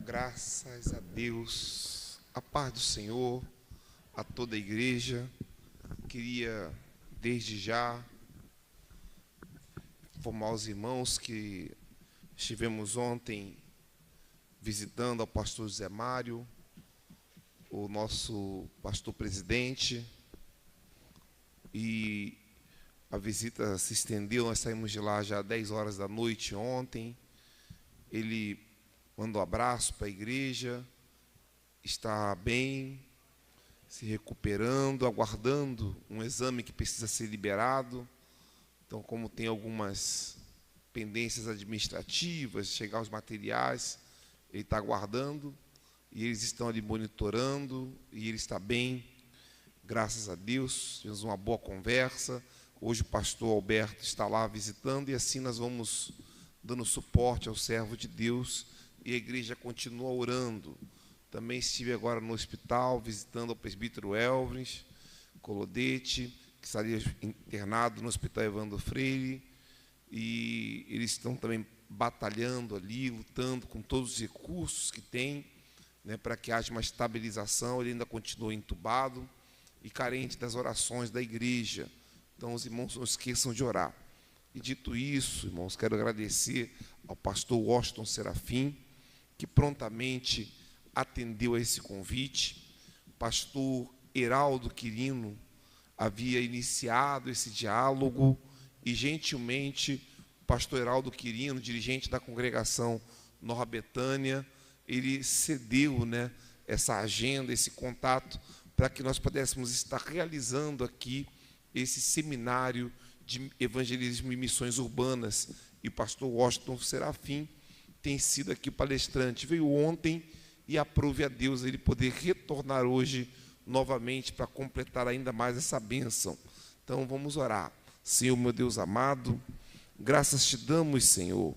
Graças a Deus, a paz do Senhor, a toda a igreja. Queria, desde já, informar os irmãos que estivemos ontem visitando ao pastor José Mário, o nosso pastor presidente, e a visita se estendeu. Nós saímos de lá já às 10 horas da noite ontem. Ele mandou um abraço para a igreja, está bem, se recuperando, aguardando um exame que precisa ser liberado. Então, como tem algumas pendências administrativas, chegar os materiais, ele está aguardando, e eles estão ali monitorando, e ele está bem, graças a Deus. Tivemos uma boa conversa. Hoje o pastor Alberto está lá visitando, e assim nós vamos dando suporte ao servo de Deus, e a igreja continua orando. Também estive agora no hospital, visitando o presbítero Elvis Colodete, que estaria internado no Hospital Evandro Freire, e eles estão também batalhando ali, lutando com todos os recursos que tem, né, para que haja uma estabilização. Ele ainda continua entubado e carente das orações da igreja. Então, os irmãos não esqueçam de orar. E dito isso, irmãos, quero agradecer ao pastor Washington Serafim, que prontamente atendeu a esse convite. O pastor Heraldo Quirino havia iniciado esse diálogo e, gentilmente, o pastor Heraldo Quirino, dirigente da congregação Nova Betânia, ele cedeu, né, essa agenda, esse contato, para que nós pudéssemos estar realizando aqui esse seminário de evangelismo e missões urbanas. E o pastor Washington Serafim tem sido aqui o palestrante. Veio ontem, e aprove a Deus ele poder retornar hoje novamente para completar ainda mais essa bênção. Então vamos orar. Senhor, meu Deus amado, graças te damos, Senhor,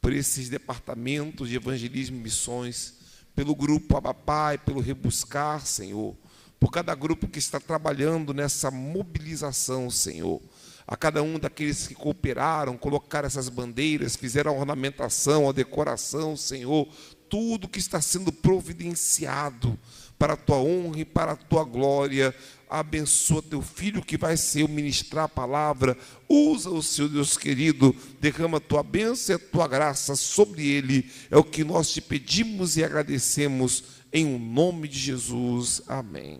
por esses departamentos de evangelismo e missões, pelo grupo Abba Pai, pelo Rebuscar, Senhor, por cada grupo que está trabalhando nessa mobilização, Senhor. A cada um daqueles que cooperaram, colocaram essas bandeiras, fizeram a ornamentação, a decoração, Senhor, tudo que está sendo providenciado para a tua honra e para a tua glória. Abençoa teu filho que vai ser ministrar a palavra. Usa o Senhor, Deus querido, derrama a tua bênção e a tua graça sobre ele. É o que nós te pedimos e agradecemos em o nome de Jesus. Amém.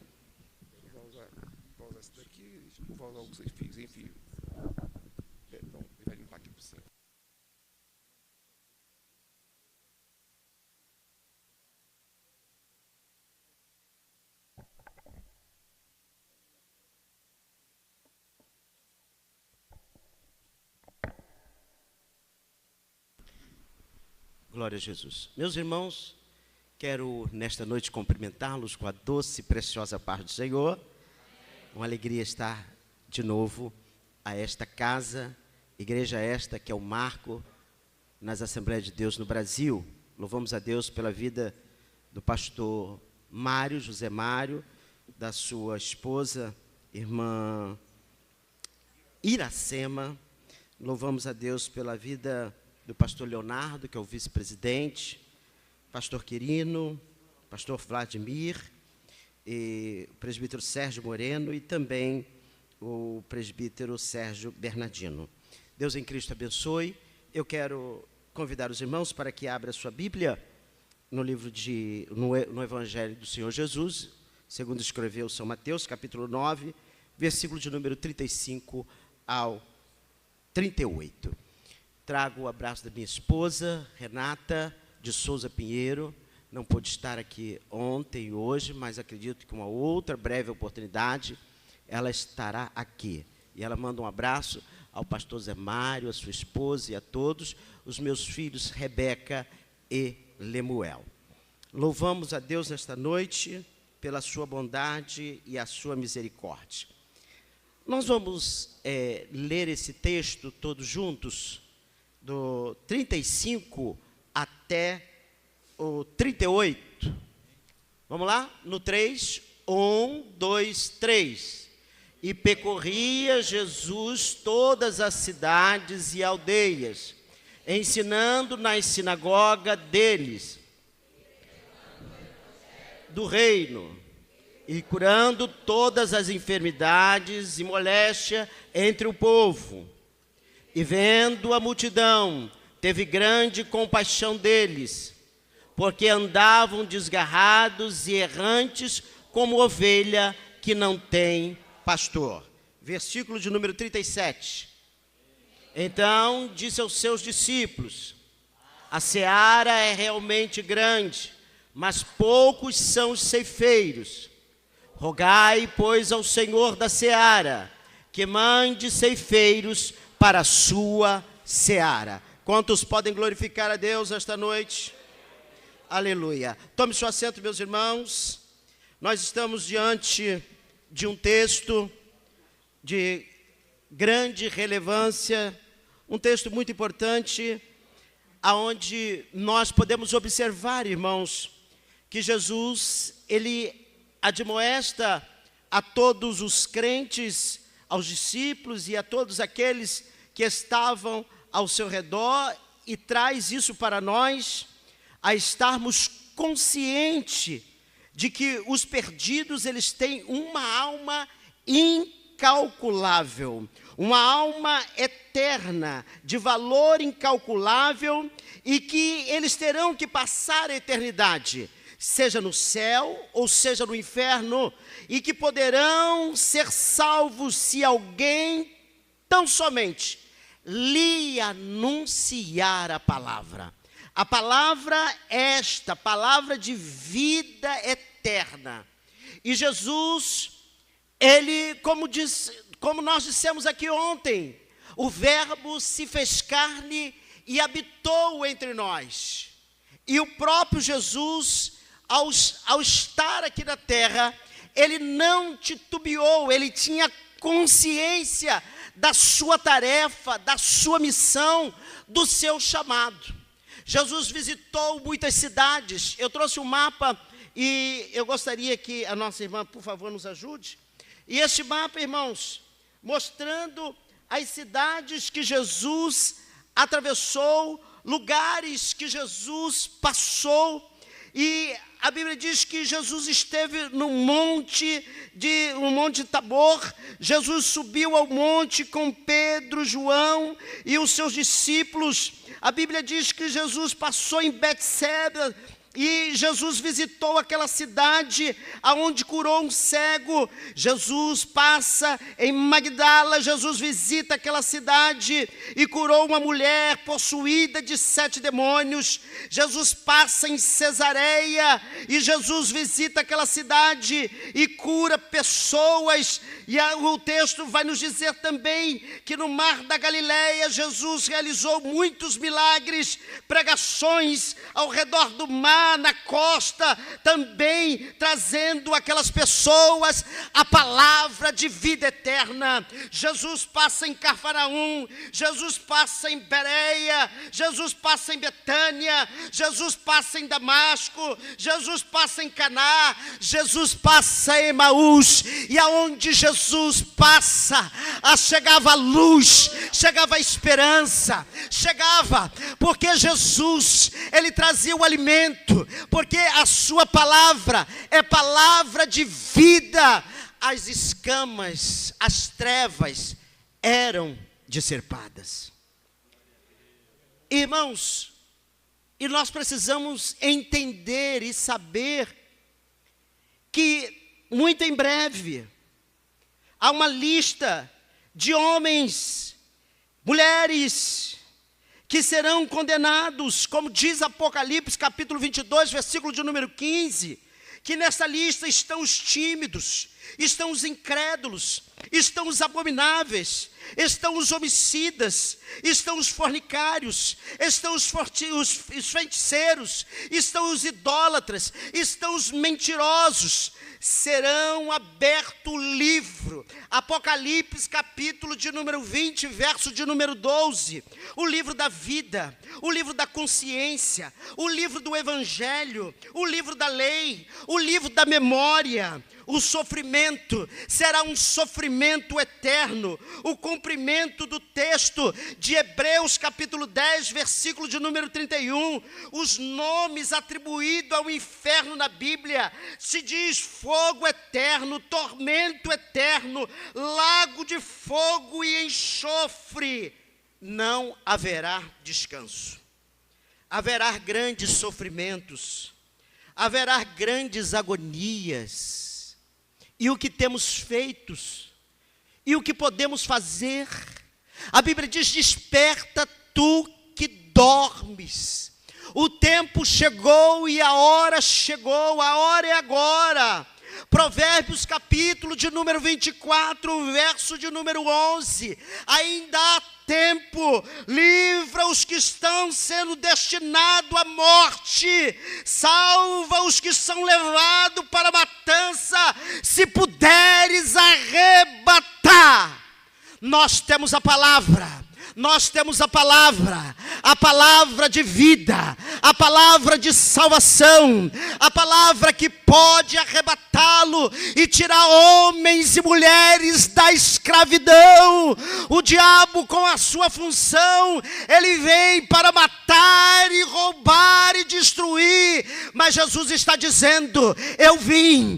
Glória a Jesus. Meus irmãos, quero nesta noite cumprimentá-los com a doce e preciosa paz do Senhor. Uma alegria estar de novo a esta casa, igreja esta que é o marco nas Assembleias de Deus no Brasil. Louvamos a Deus pela vida do pastor Mário, José Mário, da sua esposa, irmã Iracema. Louvamos a Deus pela vida do pastor Leonardo, que é o vice-presidente, pastor Quirino, pastor Vladimir, e o presbítero Sérgio Moreno e também o presbítero Sérgio Bernardino. Deus em Cristo abençoe. Eu quero convidar os irmãos para que abram a sua Bíblia no Evangelho do Senhor Jesus, segundo escreveu São Mateus, capítulo 9, versículo de número 35 ao 38. Trago o abraço da minha esposa, Renata de Souza Pinheiro. Não pôde estar aqui ontem e hoje, mas acredito que uma outra breve oportunidade ela estará aqui. E ela manda um abraço ao pastor Zé Mário, a sua esposa e a todos os meus filhos, Rebeca e Lemuel. Louvamos a Deus nesta noite pela sua bondade e a sua misericórdia. Nós vamos ler esse texto todos juntos, do 35 até o 38. Vamos lá? No 3, 1, 2, 3. E percorria Jesus todas as cidades e aldeias, ensinando nas sinagogas deles, do reino, e curando todas as enfermidades e moléstia entre o povo. E vendo a multidão, teve grande compaixão deles, porque andavam desgarrados e errantes como ovelha que não tem pastor. Versículo de número 37. Então disse aos seus discípulos: a seara é realmente grande, mas poucos são os ceifeiros. Rogai, pois, ao Senhor da seara, que mande ceifeiros para a sua seara. Quantos podem glorificar a Deus esta noite? Aleluia. Tome seu assento, meus irmãos. Nós estamos diante de um texto de grande relevância, um texto muito importante, aonde nós podemos observar, irmãos, que Jesus, ele admoesta a todos os crentes, aos discípulos e a todos aqueles que estavam ao seu redor, e traz isso para nós, a estarmos conscientes de que os perdidos, eles têm uma alma incalculável, uma alma eterna, de valor incalculável, e que eles terão que passar a eternidade, seja no céu ou seja no inferno, e que poderão ser salvos se alguém tão somente lhe anunciar a palavra. A palavra esta, palavra de vida eterna. E Jesus, ele, como nós dissemos aqui ontem, o verbo se fez carne e habitou entre nós. E o próprio Jesus, ao estar aqui na terra, ele não titubeou, ele tinha consciência da sua tarefa, da sua missão, do seu chamado. Jesus visitou muitas cidades. Eu trouxe um mapa e eu gostaria que a nossa irmã, por favor, nos ajude. E este mapa, irmãos, mostrando as cidades que Jesus atravessou, lugares que Jesus passou. E a Bíblia diz que Jesus esteve no monte Tabor. Jesus subiu ao monte com Pedro, João e os seus discípulos. A Bíblia diz que Jesus passou em Betseba, e Jesus visitou aquela cidade aonde curou um cego. Jesus passa em Magdala, Jesus visita aquela cidade e curou uma mulher possuída de 7 demônios. Jesus passa em Cesareia e Jesus visita aquela cidade e cura pessoas. E o texto vai nos dizer também que no mar da Galileia Jesus realizou muitos milagres, pregações ao redor do mar, na costa, também trazendo aquelas pessoas a palavra de vida eterna. Jesus passa em Cafarnaum, Jesus passa em Bereia, Jesus passa em Betânia, Jesus passa em Damasco, Jesus passa em Caná, Jesus passa em Emaús, e aonde Jesus passa, chegava a luz, chegava a esperança, chegava, porque Jesus, ele trazia o alimento, porque a sua palavra é palavra de vida. As escamas, as trevas eram dissipadas. Irmãos, e nós precisamos entender e saber que muito em breve há uma lista de homens, mulheres, que serão condenados, como diz Apocalipse capítulo 22, versículo de número 15, que nessa lista estão os tímidos, estão os incrédulos, estão os abomináveis, estão os homicidas, estão os fornicários, estão os feiticeiros, estão os idólatras, estão os mentirosos. Serão aberto o livro, Apocalipse capítulo de número 20, verso de número 12, o livro da vida, o livro da consciência, o livro do evangelho, o livro da lei, o livro da memória, o sofrimento sofrimento será um sofrimento eterno. O cumprimento do texto de Hebreus capítulo 10, versículo de número 31, os nomes atribuídos ao inferno na Bíblia, se diz fogo eterno, tormento eterno, lago de fogo e enxofre. Não haverá descanso. Haverá grandes sofrimentos, haverá grandes agonias. E o que temos feito? E o que podemos fazer? A Bíblia diz: desperta tu que dormes. O tempo chegou e a hora chegou, a hora é agora. Provérbios capítulo de número 24, verso de número 11. Ainda há tempo, livra os que estão sendo destinados à morte, salva os que são levados para a matança, se puderes arrebatar. Nós temos a palavra. Nós temos a palavra de vida, a palavra de salvação, a palavra que pode arrebatá-lo e tirar homens e mulheres da escravidão. O diabo, com a sua função, ele vem para matar e roubar e destruir, mas Jesus está dizendo: eu vim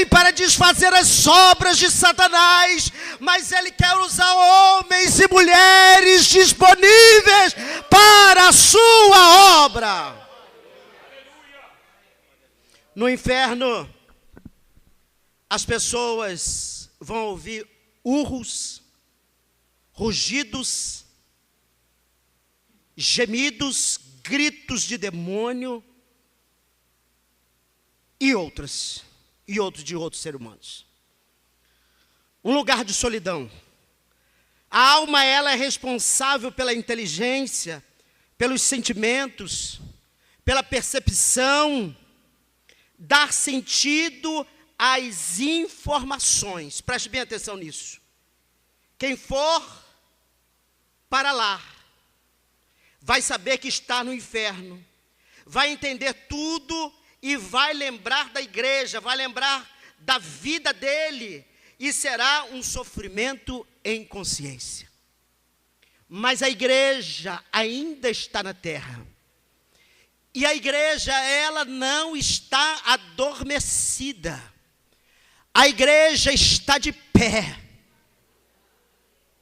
para desfazer as obras de Satanás, mas ele quer usar homens e mulheres disponíveis para a sua obra. No inferno, as pessoas vão ouvir urros, rugidos, gemidos, gritos de demônio e outros de outros seres humanos. Um lugar de solidão. A alma, ela é responsável pela inteligência, pelos sentimentos, pela percepção, dar sentido às informações. Preste bem atenção nisso. Quem for para lá vai saber que está no inferno, vai entender tudo e vai lembrar da igreja, vai lembrar da vida dele, e será um sofrimento em consciência. Mas a igreja ainda está na terra. E a igreja, ela não está adormecida. A igreja está de pé.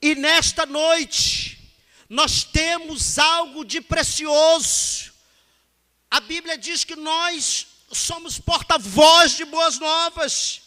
E nesta noite, nós temos algo de precioso. A Bíblia diz que nós somos porta-voz de boas novas.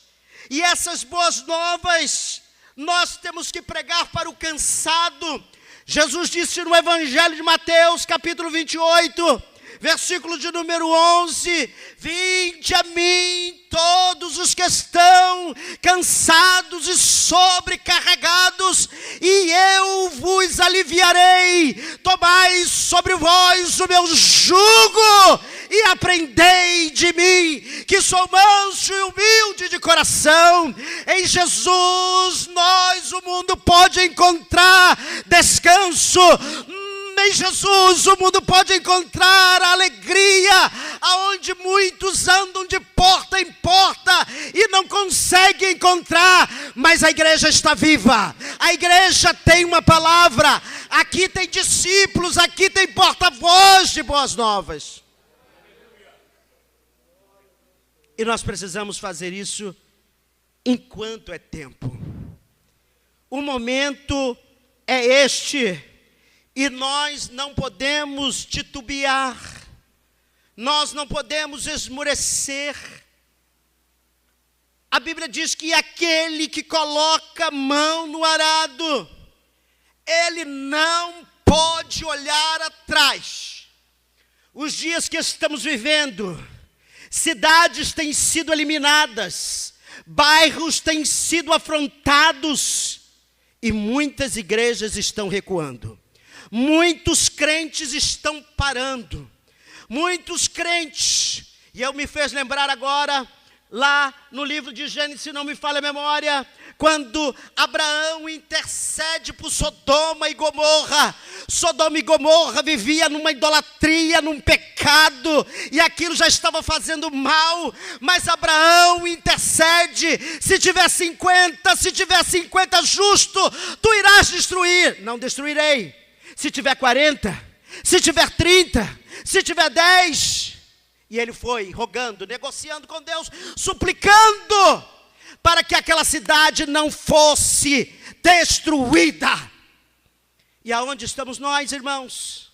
E essas boas novas, nós temos que pregar para o cansado. Jesus disse no Evangelho de Mateus, capítulo 28, versículo de número 11: vinde a mim todos os que estão cansados e sobrecarregados, e eu vos aliviarei. Tomai sobre vós o meu jugo e aprendei de mim, que sou manso e humilde de coração. Em Jesus o mundo pode encontrar descanso. Em Jesus o mundo pode encontrar alegria, aonde muitos andam de porta em porta e não conseguem encontrar, mas a igreja está viva, a igreja tem uma palavra, aqui tem discípulos, aqui tem porta-voz de boas novas. E nós precisamos fazer isso enquanto é tempo. O momento é este. E nós não podemos titubear, nós não podemos esmorecer. A Bíblia diz que aquele que coloca a mão no arado, ele não pode olhar atrás. Os dias que estamos vivendo, cidades têm sido eliminadas, bairros têm sido afrontados e muitas igrejas estão recuando. Muitos crentes estão parando, muitos crentes, e eu me fez lembrar agora, lá no livro de Gênesis, se não me falha a memória, quando Abraão intercede por Sodoma e Gomorra. Sodoma e Gomorra vivia numa idolatria, num pecado, e aquilo já estava fazendo mal, mas Abraão intercede: se tiver 50 justo, tu irás destruir. Não destruirei. Se tiver 40, se tiver 30, se tiver 10. E ele foi rogando, negociando com Deus, suplicando para que aquela cidade não fosse destruída. E aonde estamos nós, irmãos?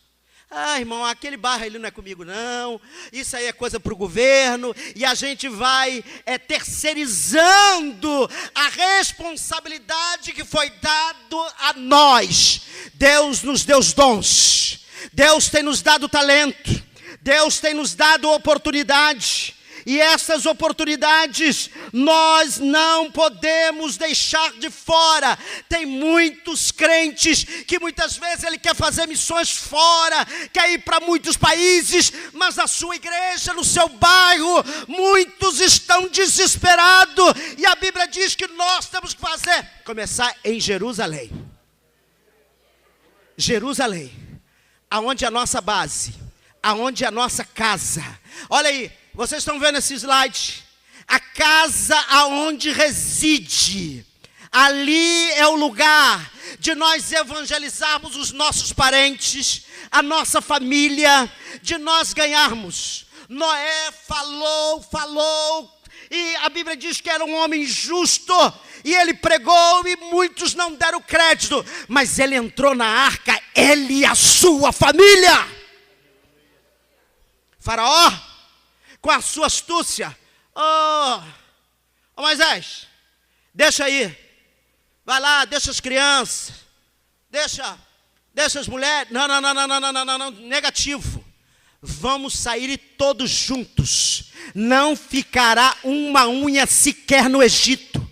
Irmão, aquele bairro ali não é comigo não, isso aí é coisa para o governo, e a gente vai terceirizando a responsabilidade que foi dado a nós. Deus nos deu os dons, Deus tem nos dado talento, Deus tem nos dado oportunidade, e essas oportunidades nós não podemos deixar de fora. Tem muitos crentes que muitas vezes ele quer fazer missões fora, quer ir para muitos países, mas na sua igreja, no seu bairro, muitos estão desesperados, e a Bíblia diz que nós temos que começar em Jerusalém. Jerusalém, aonde é a nossa base, aonde é a nossa casa. Olha aí, vocês estão vendo esse slide? A casa aonde reside. Ali é o lugar de nós evangelizarmos os nossos parentes, a nossa família, de nós ganharmos. Noé falou, e a Bíblia diz que era um homem justo, e ele pregou e muitos não deram crédito, mas ele entrou na arca, ele e a sua família. Faraó, com a sua astúcia: Moisés, deixa aí, vai lá, deixa as crianças, deixa as mulheres, não, negativo, vamos sair todos juntos, não ficará uma unha sequer no Egito,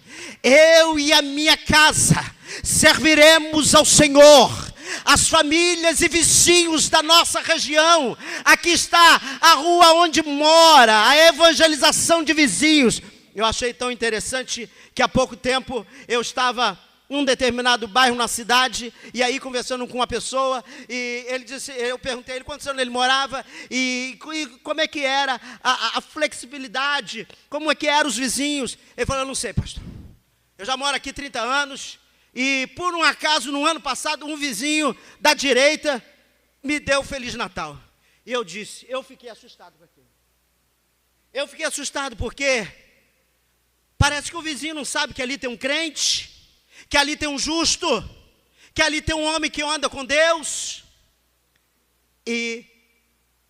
eu e a minha casa serviremos ao Senhor. As famílias e vizinhos da nossa região, aqui está a rua onde mora, a evangelização de vizinhos. Eu achei tão interessante que há pouco tempo eu estava em um determinado bairro na cidade, e aí conversando com uma pessoa, e ele disse, eu perguntei a ele quantos anos ele morava, e como é que era a flexibilidade, como é que eram os vizinhos. Ele falou: eu não sei, pastor, eu já moro aqui 30 anos, e por um acaso, no ano passado, um vizinho da direita me deu Feliz Natal. E eu disse, eu fiquei assustado com aquilo. Eu fiquei assustado porque parece que o vizinho não sabe que ali tem um crente, que ali tem um justo, que ali tem um homem que anda com Deus. E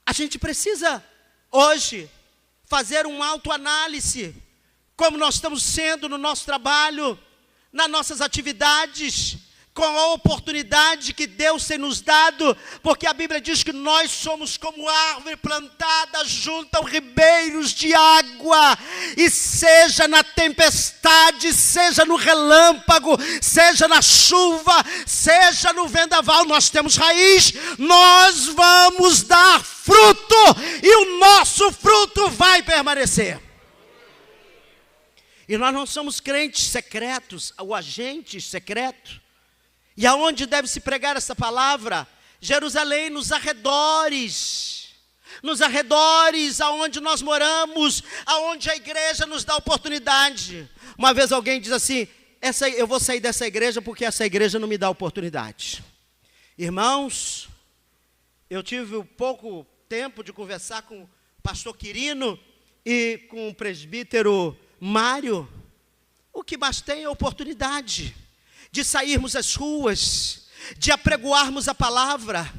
a gente precisa hoje fazer uma autoanálise, como nós estamos sendo no nosso trabalho, nas nossas atividades, com a oportunidade que Deus tem nos dado, porque a Bíblia diz que nós somos como árvore plantada junto aos ribeiros de água, e seja na tempestade, seja no relâmpago, seja na chuva, seja no vendaval, nós temos raiz, nós vamos dar fruto, e o nosso fruto vai permanecer. E nós não somos crentes secretos, ou agentes secretos. E aonde deve se pregar essa palavra? Jerusalém, nos arredores aonde nós moramos, aonde a igreja nos dá oportunidade. Uma vez alguém diz assim: eu vou sair dessa igreja porque essa igreja não me dá oportunidade. Irmãos, eu tive pouco tempo de conversar com o pastor Quirino e com o presbítero Mário. O que mais tem é a oportunidade de sairmos às ruas, de apregoarmos a palavra,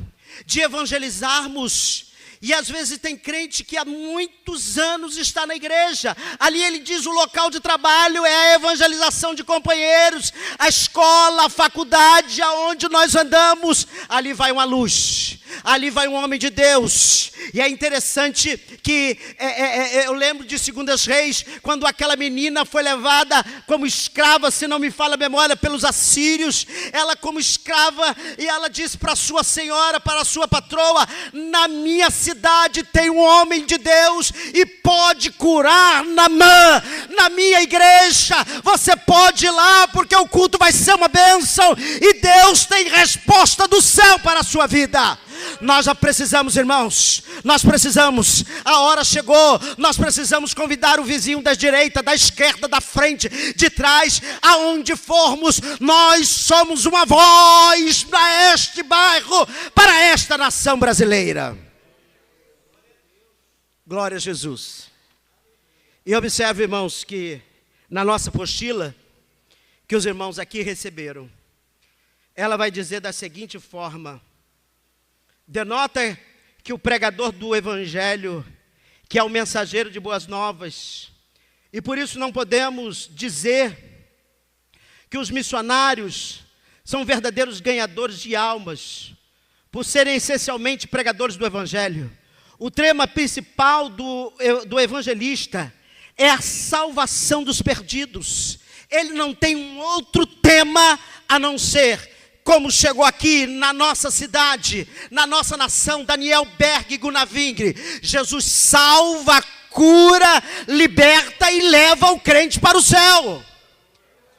de evangelizarmos. E às vezes tem crente que há muitos anos está na igreja. Ali ele diz: o local de trabalho é a evangelização de companheiros, a escola, a faculdade, aonde nós andamos, ali vai uma luz, ali vai um homem de Deus. E é interessante que eu lembro de 2 Reis, quando aquela menina foi levada como escrava, se não me falha a memória, pelos assírios. Ela como escrava, e ela disse para a sua senhora, para a sua patroa: na minha cidade cidade tem um homem de Deus e pode curar Naamã. Na minha igreja, você pode ir lá, porque o culto vai ser uma bênção, e Deus tem resposta do céu para a sua vida. Nós já precisamos, irmãos, nós precisamos, a hora chegou, nós precisamos convidar o vizinho da direita, da esquerda, da frente, de trás, aonde formos, nós somos uma voz para este bairro, para esta nação brasileira. Glória a Jesus. E observe, irmãos, que na nossa apostila, que os irmãos aqui receberam, ela vai dizer da seguinte forma: denota que o pregador do evangelho, que é o mensageiro de boas novas, e por isso não podemos dizer que os missionários são verdadeiros ganhadores de almas, por serem essencialmente pregadores do evangelho. O tema principal do evangelista é a salvação dos perdidos. Ele não tem um outro tema a não ser: como chegou aqui na nossa cidade, na nossa nação, Daniel Berg e Gunavingre, Jesus salva, cura, liberta e leva o crente para o céu.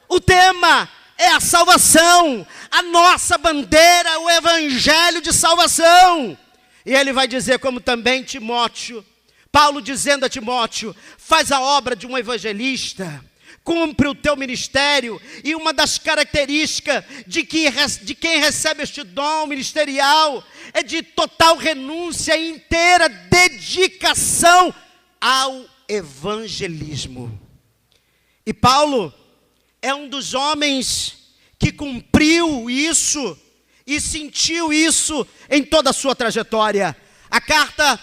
O tema é a salvação, a nossa bandeira é o evangelho de salvação. E ele vai dizer, como também Timóteo, Paulo dizendo a Timóteo: faz a obra de um evangelista, cumpre o teu ministério. E uma das características de quem recebe este dom ministerial é de total renúncia e inteira dedicação ao evangelismo. E Paulo é um dos homens que cumpriu isso e sentiu isso em toda a sua trajetória. A carta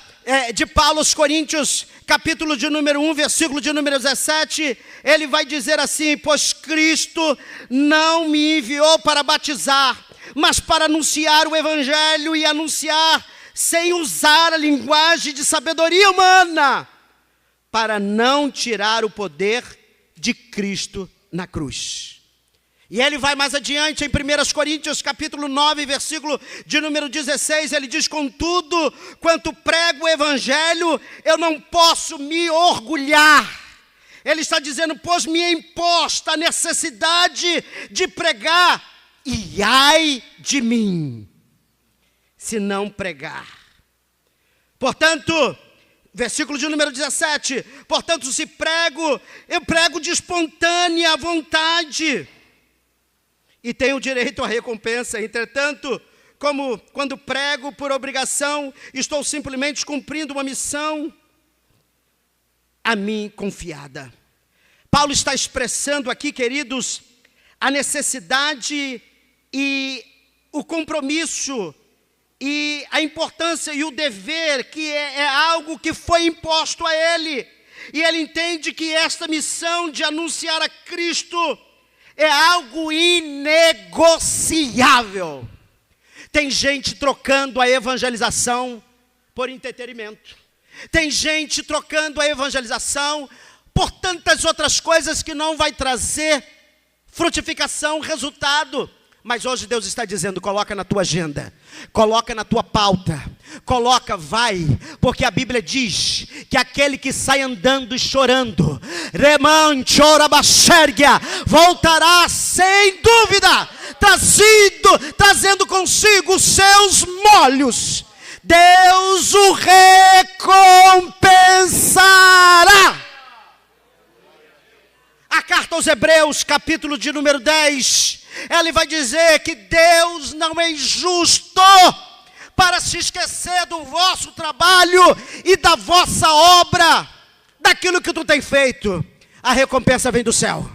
de Paulo aos Coríntios, capítulo de número 1, versículo de número 17, ele vai dizer assim: pois Cristo não me enviou para batizar, mas para anunciar o evangelho, e anunciar sem usar a linguagem de sabedoria humana, para não tirar o poder de Cristo na cruz. E ele vai mais adiante em 1 Coríntios capítulo 9, versículo de número 16, ele diz: contudo, quanto prego o evangelho, eu não posso me orgulhar. Ele está dizendo: pois me é imposta a necessidade de pregar, e ai de mim, se não pregar. Portanto, versículo de número 17, portanto, se prego, eu prego de espontânea vontade, e tenho direito à recompensa. Entretanto, como quando prego por obrigação, estou simplesmente cumprindo uma missão a mim confiada. Paulo está expressando aqui, queridos, a necessidade e o compromisso e a importância e o dever, que é algo que foi imposto a ele. E ele entende que esta missão de anunciar a Cristo é algo inegociável. Tem gente trocando a evangelização por entretenimento. Tem gente trocando a evangelização por tantas outras coisas que não vai trazer frutificação, resultado. Mas hoje Deus está dizendo: coloca na tua agenda, coloca na tua pauta, coloca, vai, porque a Bíblia diz que aquele que sai andando e chorando, voltará sem dúvida, trazendo consigo os seus molhos. Deus o recompensará. A carta aos Hebreus, capítulo de número 10, ele vai dizer que Deus não é injusto para se esquecer do vosso trabalho e da vossa obra, daquilo que tu tem feito. A recompensa vem do céu.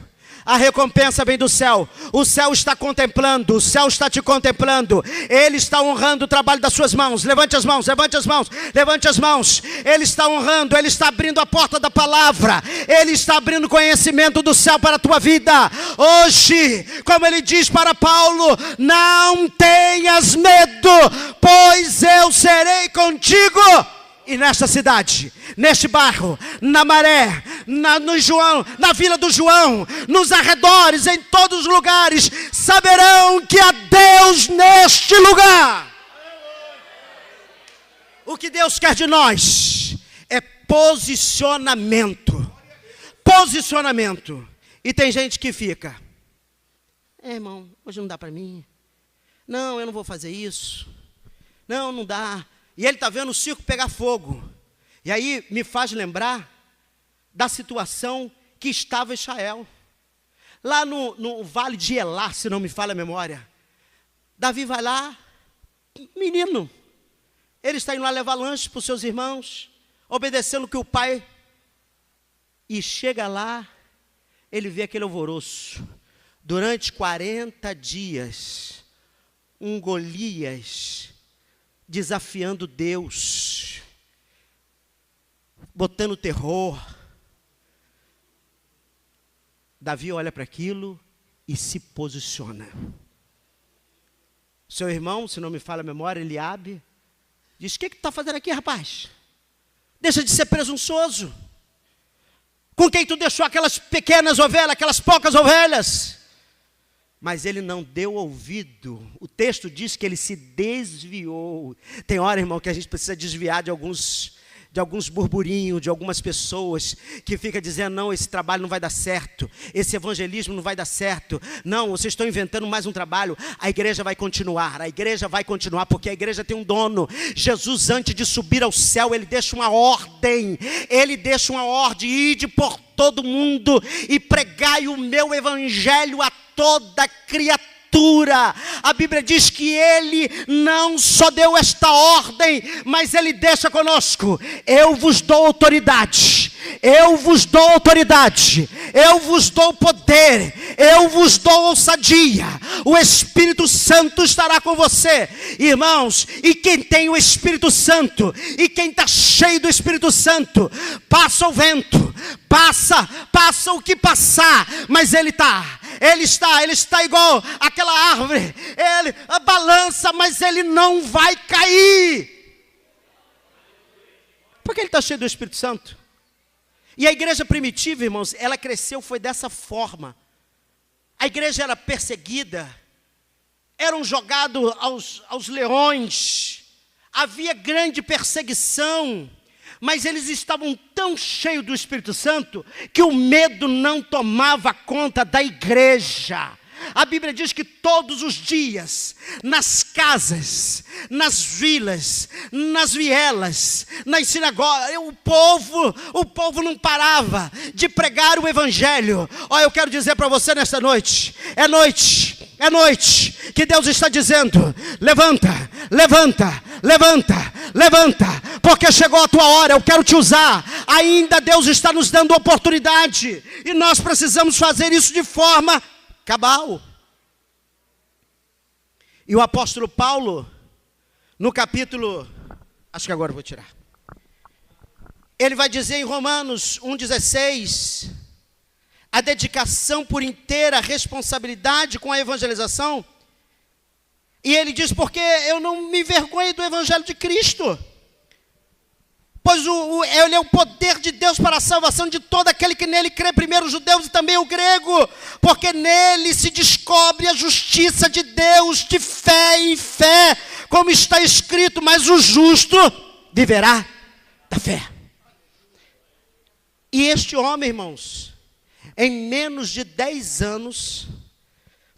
A recompensa vem do céu. O céu está contemplando, o céu está te contemplando. Ele está honrando o trabalho das suas mãos. Levante as mãos, levante as mãos, levante as mãos. Ele está honrando, ele está abrindo a porta da palavra. Ele está abrindo conhecimento do céu para a tua vida. Hoje, como ele diz para Paulo: não tenhas medo, pois eu serei contigo. E nesta cidade, neste bairro, na Maré, no João, na Vila do João, nos arredores, em todos os lugares, saberão que há Deus neste lugar. O O que Deus quer de nós é posicionamento. Posicionamento. E tem gente que fica: irmão, hoje não dá para mim. Não, eu não vou fazer isso. Não, não dá. E ele está vendo o circo pegar fogo. E aí me faz lembrar da situação que estava Israel. Lá no vale de Elá, se não me falha a memória. Davi vai lá, menino. Ele está indo lá levar lanche para os seus irmãos, obedecendo o que o pai. E chega lá, ele vê aquele alvoroço. Durante 40 dias, um Golias desafiando Deus, botando terror. Davi olha para aquilo e se posiciona. Seu irmão, se não me falha a memória, Eliabe, diz: o que está fazendo aqui, rapaz? Deixa de ser presunçoso. Com quem tu deixou aquelas pequenas ovelhas, aquelas poucas ovelhas? Mas ele não deu ouvido. O texto diz que ele se desviou. Tem hora, irmão, que a gente precisa desviar de alguns burburinhos, de algumas pessoas que ficam dizendo: não, esse trabalho não vai dar certo, esse evangelismo não vai dar certo, não, vocês estão inventando mais um trabalho. A igreja vai continuar, porque a igreja tem um dono. Jesus, antes de subir ao céu, ele deixa uma ordem, ide por todo mundo e pregai o meu evangelho a toda criatura. A Bíblia diz que ele não só deu esta ordem, mas ele deixa conosco: eu vos dou autoridade, eu vos dou poder, eu vos dou ousadia, o Espírito Santo estará com você. Irmãos, e quem tem o Espírito Santo, e quem está cheio do Espírito Santo, passa o vento, passa o que passar, mas ele está igual aquela árvore, ele balança, mas ele não vai cair, porque ele está cheio do Espírito Santo. E a igreja primitiva, irmãos, ela cresceu, foi dessa forma. A igreja era perseguida, eram jogados aos leões, havia grande perseguição, mas eles estavam tão cheios do Espírito Santo que o medo não tomava conta da igreja. A Bíblia diz que todos os dias, nas casas, nas vilas, nas vielas, nas sinagogas, o povo não parava de pregar o evangelho. Olha, eu quero dizer para você nesta noite, é noite que Deus está dizendo: levanta, porque chegou a tua hora, eu quero te usar. Ainda Deus está nos dando oportunidade, e nós precisamos fazer isso de forma cabal. E o apóstolo Paulo, no capítulo, acho que agora eu vou tirar, ele vai dizer em Romanos 1,16, a dedicação por inteira, a responsabilidade com a evangelização. E ele diz: porque eu não me envergonho do evangelho de Cristo, pois ele é o poder de Deus para a salvação de todo aquele que nele crê, primeiro os judeus e também o grego, porque nele se descobre a justiça de Deus de fé em fé, como está escrito: mas o justo viverá da fé. E este homem, irmãos, em menos de 10 anos,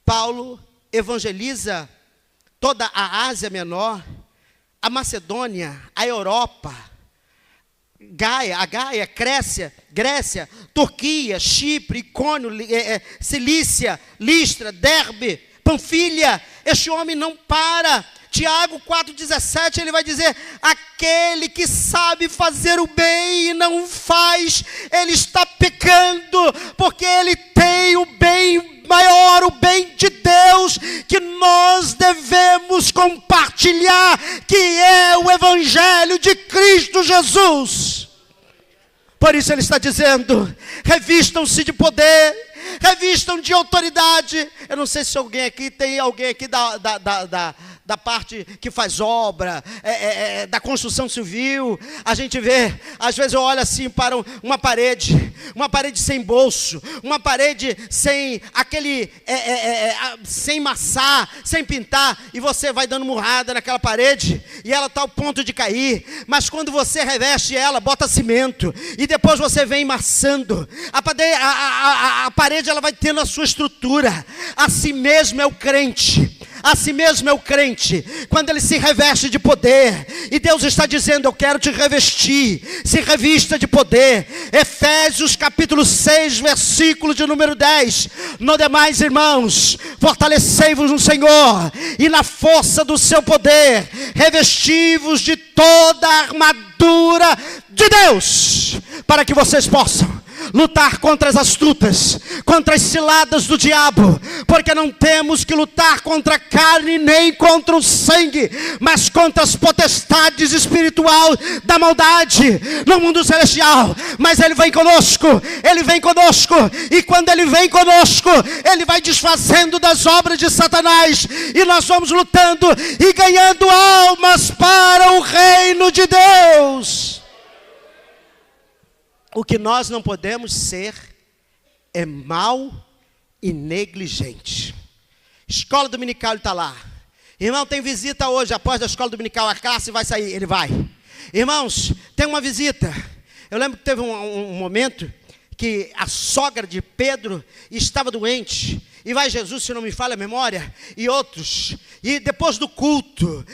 Paulo evangeliza toda a Ásia Menor, a Macedônia, a Europa, a Gaia, Grécia, Turquia, Chipre, Icônio, Cilícia, Listra, Derbe, Panfilha. Este homem não para. Tiago 4,17, ele vai dizer: aquele que sabe fazer o bem e não faz, ele está pecando, porque ele tem o bem maior, o bem de Deus, que nós devemos compartilhar, que é o evangelho de Cristo Jesus. Por isso ele está dizendo: revistam-se de poder, revistam de autoridade. Eu não sei se tem alguém aqui da parte que faz obra, da construção civil. A gente vê, às vezes eu olho assim para uma parede sem bolso, uma parede sem aquele, sem massar, sem pintar, e você vai dando murrada naquela parede, e ela está ao ponto de cair, mas quando você reveste ela, bota cimento, e depois você vem massando, a parede ela vai tendo a sua estrutura. Assim mesmo é o crente. Assim mesmo é o crente, quando ele se reveste de poder, e Deus está dizendo: eu quero te revestir, se revista de poder. Efésios capítulo 6, versículo de número 10, no demais, irmãos, fortalecei-vos no Senhor, e na força do seu poder, revesti-vos de toda a armadura de Deus, para que vocês possam lutar contra as astutas, contra as ciladas do diabo, porque não temos que lutar contra a carne, nem contra o sangue, mas contra as potestades espirituais da maldade no mundo celestial. Mas Ele vem conosco, e quando Ele vem conosco, Ele vai desfazendo das obras de Satanás, e nós vamos lutando e ganhando almas para o reino de Deus. O que nós não podemos ser é mau e negligente. Escola dominical, ele está lá. Irmão, tem visita hoje, após a escola dominical, a classe vai sair, ele vai. Irmãos, tem uma visita. Eu lembro que teve um momento que a sogra de Pedro estava doente, e vai Jesus, se não me falha a memória, e outros, e depois do culto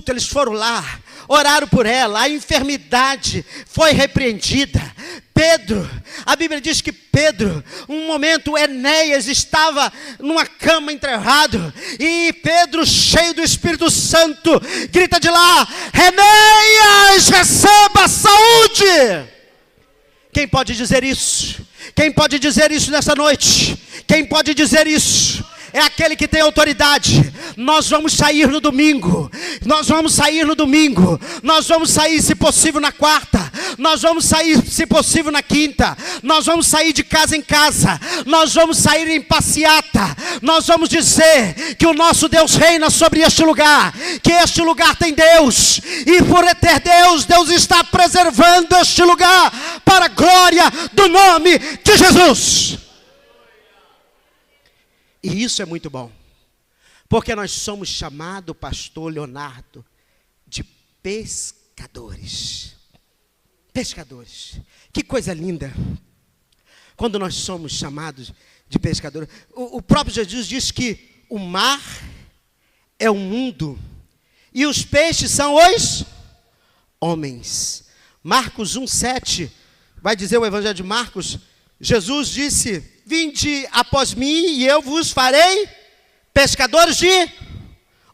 eles foram lá, oraram por ela, a enfermidade foi repreendida. Pedro, a Bíblia diz que Pedro, um momento Enéas estava numa cama enterrado, e Pedro, cheio do Espírito Santo, grita de lá: Enéas, receba saúde! Quem pode dizer isso? Quem pode dizer isso nessa noite? Quem pode dizer isso? É aquele que tem autoridade. Nós vamos sair no domingo. Nós vamos sair, se possível, na quarta. Nós vamos sair, se possível, na quinta. Nós vamos sair de casa em casa. Nós vamos sair em passeata. Nós vamos dizer que o nosso Deus reina sobre este lugar, que este lugar tem Deus, e por ter Deus, Deus está preservando este lugar para a glória do nome de Jesus. E isso é muito bom, porque nós somos chamados, pastor Leonardo, de pescadores. Pescadores. Que coisa linda, quando nós somos chamados de pescadores. O próprio Jesus diz que o mar é o mundo, e os peixes são os homens. Marcos 1,7, vai dizer o Evangelho de Marcos, Jesus disse: vinde após mim e eu vos farei pescadores de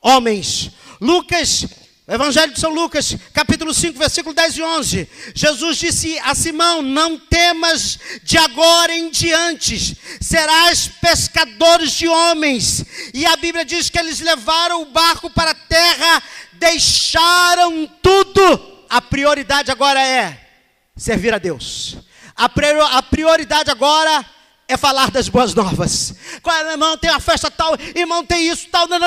homens. Lucas, Evangelho de São Lucas, capítulo 5, versículo 10 e 11. Jesus disse a Simão: não temas, de agora em diante serás pescadores de homens. E a Bíblia diz que eles levaram o barco para a terra, deixaram tudo. A prioridade agora é servir a Deus. A prioridade agora é falar das boas novas. Irmão, tem uma festa tal, irmão, tem isso tal, não.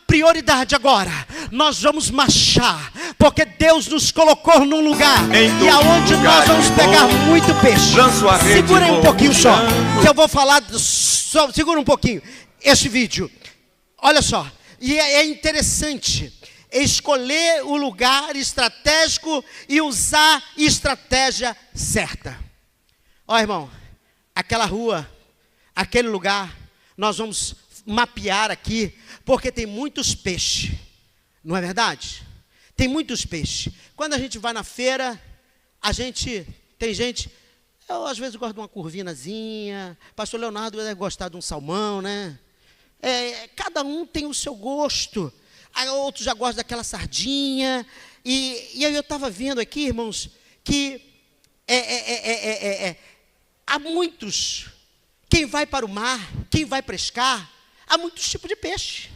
Prioridade agora, nós vamos marchar, porque Deus nos colocou num lugar, e aonde nós vamos pegar muito peixe. Segura aí um pouquinho só, que eu vou falar, segura um pouquinho, este vídeo, olha só, e é interessante, escolher o lugar estratégico e usar estratégia certa. Ó, irmão, aquela rua, aquele lugar, nós vamos mapear aqui, porque tem muitos peixes, não é verdade? Tem muitos peixes. Quando a gente vai na feira, tem gente, eu às vezes gosto de uma curvinazinha, pastor Leonardo deve gostar de um salmão, né? Cada um tem o seu gosto, outros já gostam daquela sardinha, e aí eu estava vendo aqui, irmãos, que há muitos, quem vai para o mar, quem vai pescar, há muitos tipos de peixe.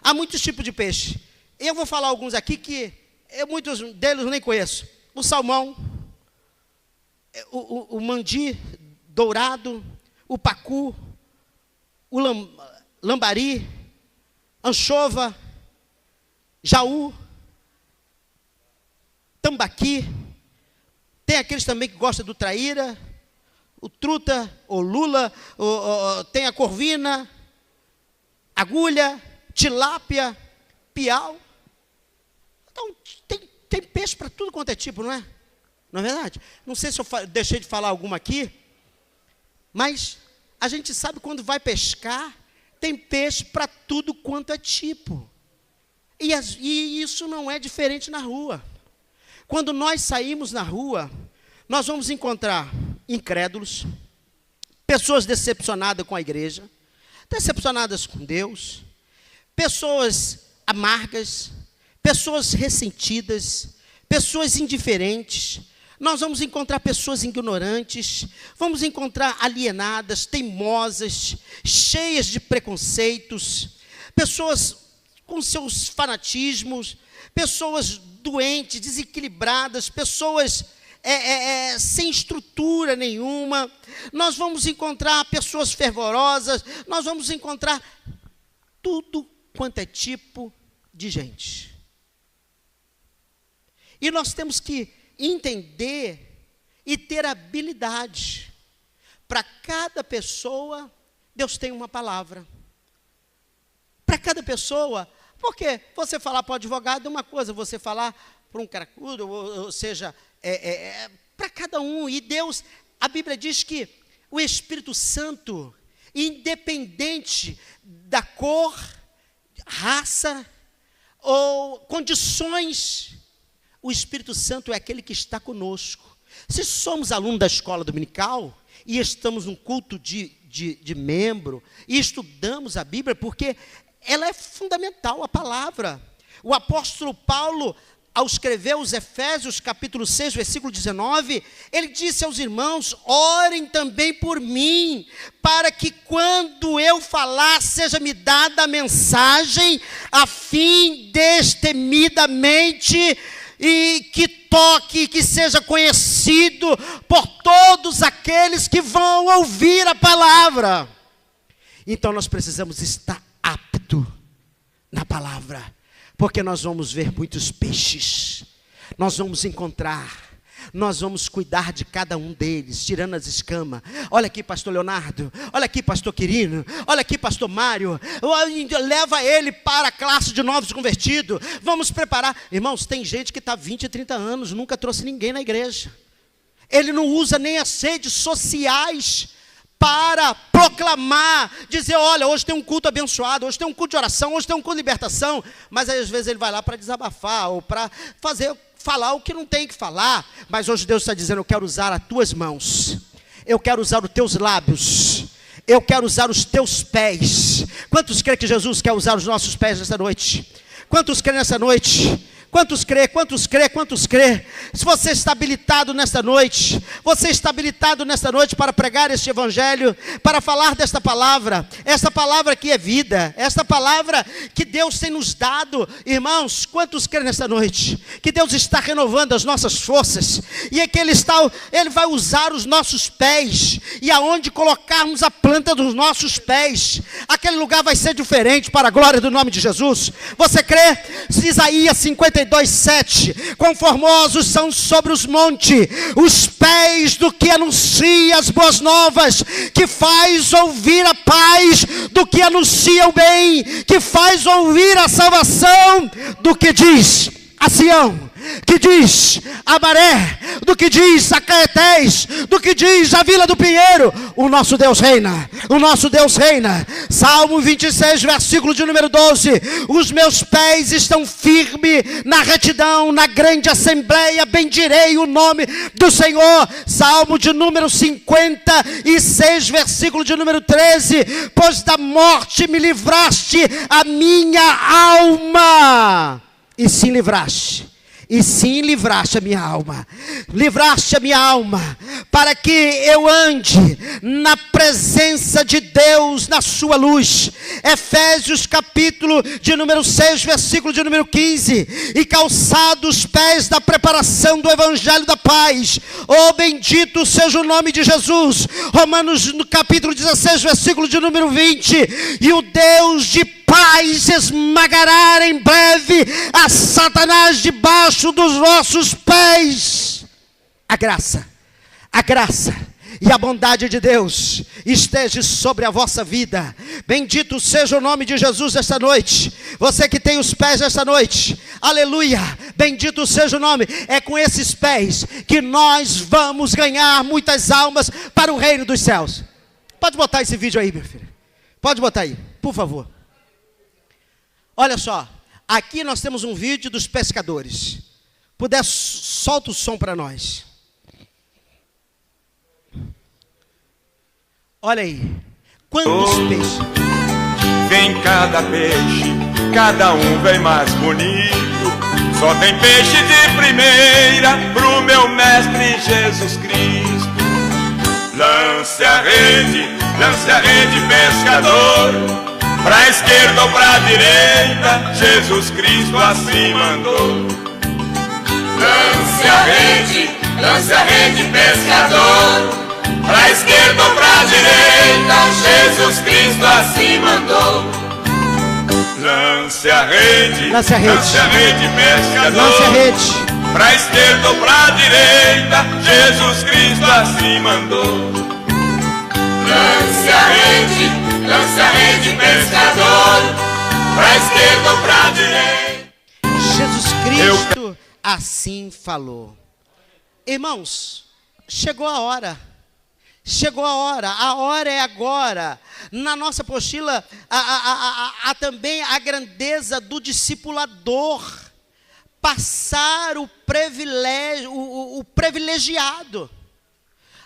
Há muitos tipos de peixe. Eu vou falar alguns aqui que muitos deles eu nem conheço. O salmão, o mandi dourado, o pacu, o lambari, anchova, Jaú, tambaqui, tem aqueles também que gostam do traíra, o truta, o lula, tem a corvina, agulha, tilápia, piau. Então, tem peixe para tudo quanto é tipo, não é? Não é verdade? Não sei se eu deixei de falar alguma aqui, mas a gente sabe quando vai pescar, tem peixe para tudo quanto é tipo. E isso não é diferente na rua. Quando nós saímos na rua, nós vamos encontrar incrédulos, pessoas decepcionadas com a igreja, decepcionadas com Deus, pessoas amargas, pessoas ressentidas, pessoas indiferentes. Nós vamos encontrar pessoas ignorantes, vamos encontrar alienadas, teimosas, cheias de preconceitos, pessoas com seus fanatismos, pessoas doentes, desequilibradas, pessoas sem estrutura nenhuma. Nós vamos encontrar pessoas fervorosas, nós vamos encontrar tudo quanto é tipo de gente. E nós temos que entender e ter habilidade. Para cada pessoa, Deus tem uma palavra. Para cada pessoa, porque você falar para o advogado é uma coisa, você falar para um cracudo, ou seja, para cada um. E Deus, a Bíblia diz que o Espírito Santo, independente da cor, raça ou condições, o Espírito Santo é aquele que está conosco. Se somos alunos da escola dominical e estamos num culto de membro e estudamos a Bíblia, porque ela é fundamental, a palavra. O apóstolo Paulo, ao escrever os Efésios, capítulo 6, versículo 19, ele disse aos irmãos: orem também por mim, para que quando eu falar, seja-me dada a mensagem, a fim destemidamente, e que toque, que seja conhecido por todos aqueles que vão ouvir a palavra. Então nós precisamos estar apto na palavra, porque nós vamos ver muitos peixes, nós vamos encontrar, nós vamos cuidar de cada um deles, tirando as escamas. Olha aqui, pastor Leonardo, olha aqui, pastor Quirino, olha aqui, pastor Mário, leva ele para a classe de novos convertidos, vamos preparar. Irmãos, tem gente que está 20, 30 anos, nunca trouxe ninguém na igreja, ele não usa nem as redes sociais para proclamar, dizer: olha, hoje tem um culto abençoado, hoje tem um culto de oração, hoje tem um culto de libertação. Mas aí às vezes ele vai lá para desabafar, ou para falar o que não tem que falar. Mas hoje Deus está dizendo: eu quero usar as tuas mãos, eu quero usar os teus lábios, eu quero usar os teus pés. Quantos creem que Jesus quer usar os nossos pés nessa noite? Quantos creem nessa noite? Quantos crê? Quantos crê? Quantos crê? Se você está habilitado nesta noite, você está habilitado nesta noite para pregar este evangelho, para falar desta palavra, esta palavra que é vida, esta palavra que Deus tem nos dado. Irmãos, quantos crê nesta noite? Que Deus está renovando as nossas forças, e é que Ele vai usar os nossos pés, e aonde colocarmos a planta dos nossos pés, aquele lugar vai ser diferente para a glória do nome de Jesus. Você crê? Isaías 52:7, quão formosos são sobre os montes os pés do que anuncia as boas novas, que faz ouvir a paz do que anuncia o bem, que faz ouvir a salvação do que diz a Sião, que diz a Maré, do que diz a Caetés, do que diz a Vila do Pinheiro. O nosso Deus reina, o nosso Deus reina. Salmo 26, versículo de número 12: os meus pés estão firmes na retidão, na grande assembleia bendirei o nome do Senhor. Salmo de número 56, versículo de número 13: pois da morte me livraste a minha alma. E sim livraste a minha alma. Livraste a minha alma para que eu ande na presença de Deus, na sua luz. Efésios capítulo de número 6, versículo de número 15. E calçados os pés da preparação do evangelho da paz. Oh, bendito seja o nome de Jesus. Romanos no capítulo 16, versículo de número 20. E o Deus de paz esmagará em breve a Satanás debaixo dos vossos pés. A graça e a bondade de Deus esteja sobre a vossa vida. Bendito seja o nome de Jesus esta noite. Você que tem os pés esta noite, aleluia, bendito seja o nome. É com esses pés que nós vamos ganhar muitas almas para o reino dos céus. Pode botar esse vídeo aí, meu filho. Pode botar aí, por favor. Olha só, aqui nós temos um vídeo dos pescadores. Puder, solta o som para nós. Olha aí, quantos peixes. Vem cada peixe, cada um vem mais bonito. Só tem peixe de primeira pro meu mestre Jesus Cristo. Lance a rede, pescador. Pra esquerda ou pra direita, Jesus Cristo assim mandou. Lance a rede, pescador. Pra esquerda ou pra direita, Jesus Cristo assim mandou. Lance a rede, pescador. Lance a rede. Pra esquerda ou pra direita, Jesus Cristo assim mandou. Lance a rede, pescador. Pra esquerda ou pra direita. Jesus Cristo assim falou. Irmãos, chegou a hora. Chegou a hora é agora. Na nossa apostila há também a grandeza do discipulador, passar o privilégio, o privilegiado,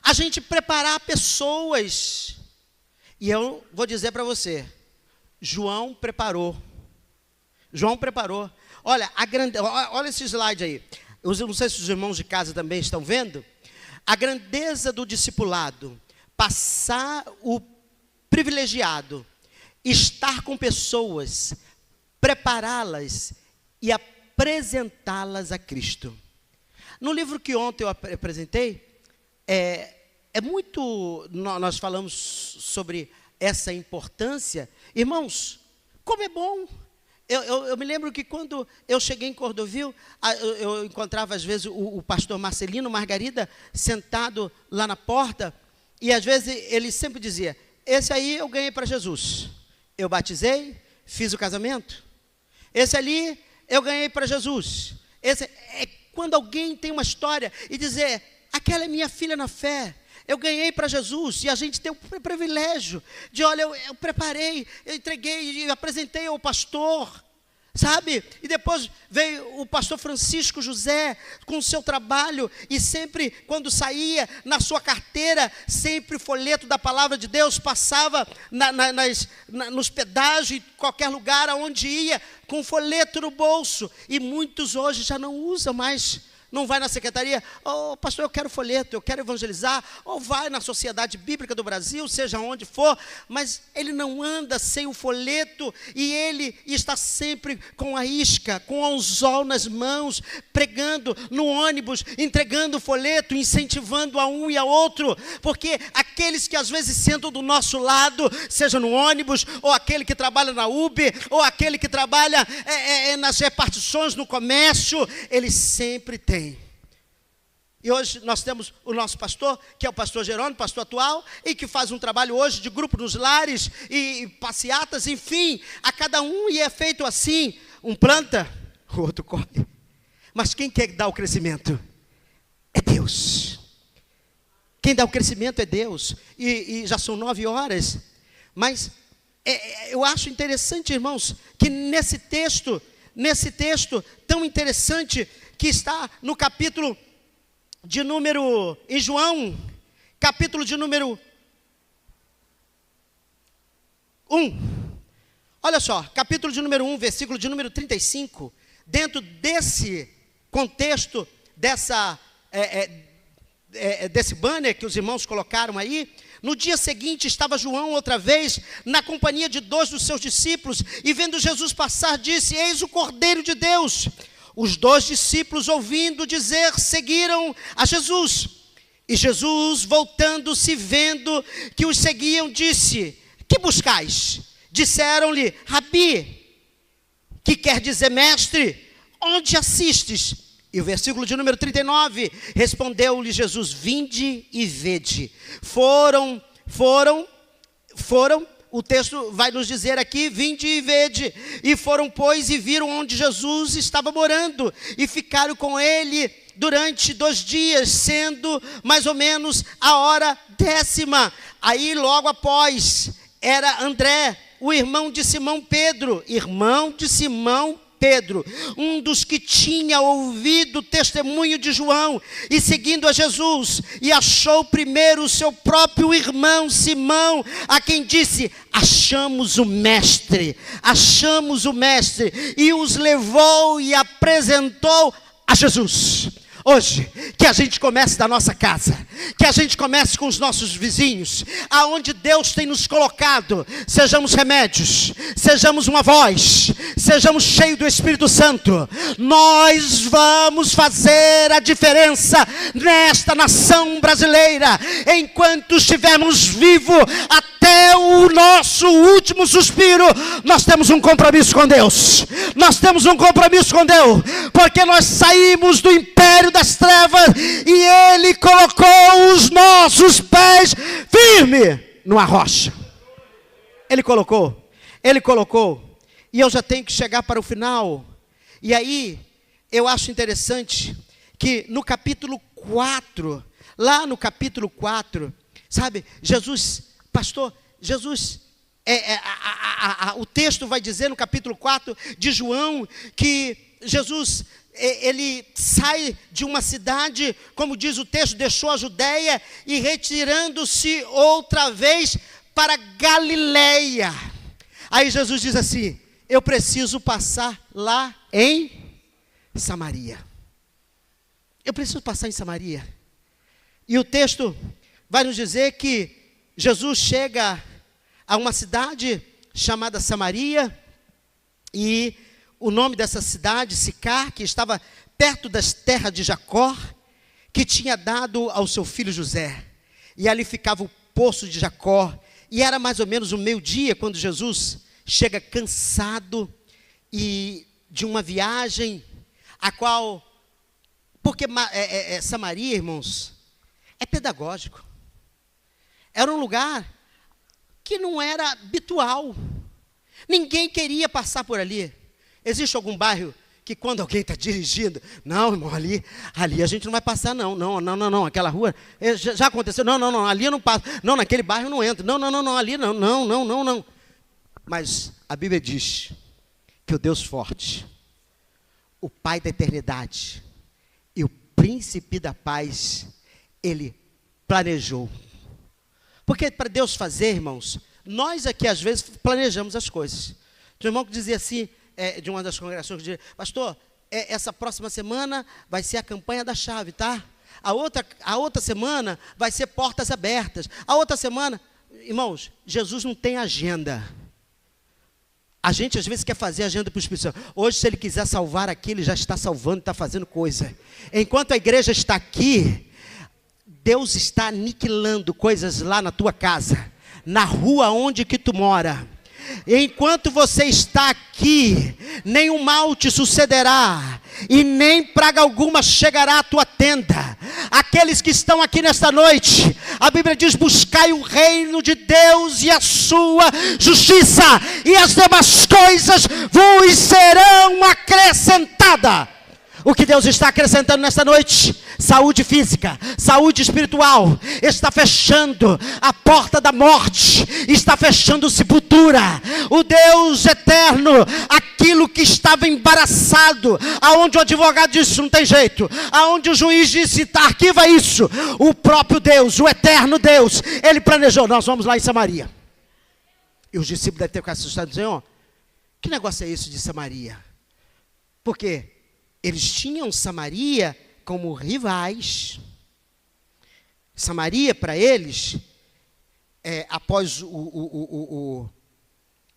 a gente preparar pessoas. E eu vou dizer para você, João preparou. Olha, olha esse slide aí. Eu não sei se os irmãos de casa também estão vendo. A grandeza do discipulado, passar o privilegiado, estar com pessoas, prepará-las e apresentá-las a Cristo. No livro que ontem eu apresentei, nós falamos sobre essa importância. Irmãos, como é bom. Eu me lembro que quando eu cheguei em Cordovil, eu encontrava às vezes o pastor Marcelino Margarida sentado lá na porta, e às vezes ele sempre dizia: esse aí eu ganhei para Jesus, eu batizei, fiz o casamento. Esse ali eu ganhei para Jesus. Esse é quando alguém tem uma história e dizer: aquela é minha filha na fé, eu ganhei para Jesus. E a gente tem o privilégio de, olha, eu preparei, eu entreguei e apresentei ao pastor, sabe? E depois veio o pastor Francisco José com o seu trabalho, e sempre quando saía na sua carteira, sempre folheto da palavra de Deus, passava nos pedágios, em qualquer lugar aonde ia, com folheto no bolso. E muitos hoje já não usam mais. Não vai na secretaria: oh, pastor, eu quero folheto, eu quero evangelizar. Ou vai na Sociedade Bíblica do Brasil, seja onde for, mas ele não anda sem o folheto, e ele está sempre com a isca, com o anzol nas mãos, pregando no ônibus, entregando o folheto, incentivando a um e a outro, porque aqueles que às vezes sentam do nosso lado, seja no ônibus, ou aquele que trabalha na Uber, ou aquele que trabalha nas repartições, no comércio, ele sempre tem. E hoje nós temos o nosso pastor, que é o pastor Jerônimo, pastor atual, e que faz um trabalho hoje de grupo nos lares e passeatas, enfim, a cada um, e é feito assim: um planta, o outro colhe. Mas quem quer dar o crescimento? É Deus. Quem dá o crescimento é Deus. E já são 9 horas, mas eu acho interessante, irmãos, que nesse texto tão interessante, que está no capítulo de número, em João, capítulo de número 1. Olha só, capítulo de número 1, versículo de número 35. Dentro desse contexto, desse banner que os irmãos colocaram aí, no dia seguinte estava João outra vez na companhia de 2 dos seus discípulos, e vendo Jesus passar, disse: eis o Cordeiro de Deus. Os 2 discípulos, ouvindo dizer, seguiram a Jesus. E Jesus, voltando-se, vendo que os seguiam, disse: que buscais? Disseram-lhe: Rabi, que quer dizer mestre, onde assistes? E o versículo de número 39, respondeu-lhe Jesus: vinde e vede. Foram, o texto vai nos dizer aqui: vinde e vede. E foram, pois, e viram onde Jesus estava morando, e ficaram com ele durante 2 dias, sendo mais ou menos a hora 10ª. Aí logo após, era André, o irmão de Simão Pedro, um dos que tinha ouvido o testemunho de João, e seguindo a Jesus, e achou primeiro o seu próprio irmão Simão, a quem disse: achamos o mestre, e os levou e apresentou a Jesus. Hoje, que a gente comece da nossa casa, que a gente comece com os nossos vizinhos, aonde Deus tem nos colocado, sejamos remédios, sejamos uma voz, sejamos cheios do Espírito Santo. Nós vamos fazer a diferença nesta nação brasileira, enquanto estivermos vivos até o nosso último suspiro. Nós temos um compromisso com Deus, porque nós saímos do império das trevas, e Ele colocou os nossos pés firmes numa rocha. Ele colocou, e eu já tenho que chegar para o final. E aí, eu acho interessante que no capítulo 4, sabe, o texto vai dizer no capítulo 4 de João, que Jesus, ele sai de uma cidade, como diz o texto, deixou a Judeia, e retirando-se outra vez para Galileia. Aí Jesus diz assim: eu preciso passar lá em Samaria. E o texto vai nos dizer que Jesus chega a uma cidade chamada Samaria, e o nome dessa cidade, Sicar, que estava perto das terras de Jacó, que tinha dado ao seu filho José. E ali ficava o poço de Jacó. E era mais ou menos o meio-dia quando Jesus chega cansado e de uma viagem, a qual, porque Samaria, irmãos, é pedagógico. Era um lugar que não era habitual. Ninguém queria passar por ali. Existe algum bairro que quando alguém está dirigindo, não, irmão, ali a gente não vai passar, não, aquela rua, já aconteceu, não, ali eu não passo, não, naquele bairro eu não entro, não, ali não. Mas a Bíblia diz que o Deus forte, o Pai da eternidade e o Príncipe da paz, Ele planejou. Porque para Deus fazer, irmãos, nós aqui às vezes planejamos as coisas. Tem um irmão que dizia assim, de uma das congregações, que dizia: pastor, essa próxima semana vai ser a campanha da chave, tá? A outra semana vai ser portas abertas. A outra semana, irmãos, Jesus não tem agenda. A gente às vezes quer fazer agenda para o Espírito Santo. Hoje, se Ele quiser salvar aqui, Ele já está salvando, está fazendo coisa. Enquanto a igreja está aqui, Deus está aniquilando coisas lá na tua casa, na rua onde que tu mora. Enquanto você está aqui, nenhum mal te sucederá, e nem praga alguma chegará à tua tenda. Aqueles que estão aqui nesta noite, a Bíblia diz: buscai o reino de Deus e a sua justiça, e as demais coisas vos serão acrescentadas. O que Deus está acrescentando nesta noite? Saúde física, saúde espiritual. Está fechando a porta da morte, está fechando sepultura. O Deus eterno, aquilo que estava embaraçado, aonde o advogado disse: não tem jeito, aonde o juiz disse: tá, arquiva isso, o próprio Deus, o eterno Deus, Ele planejou: nós vamos lá em Samaria. E os discípulos devem ter ficado assustados, Senhor, que negócio é isso de Samaria? Por quê? Eles tinham Samaria como rivais. Samaria, para eles, após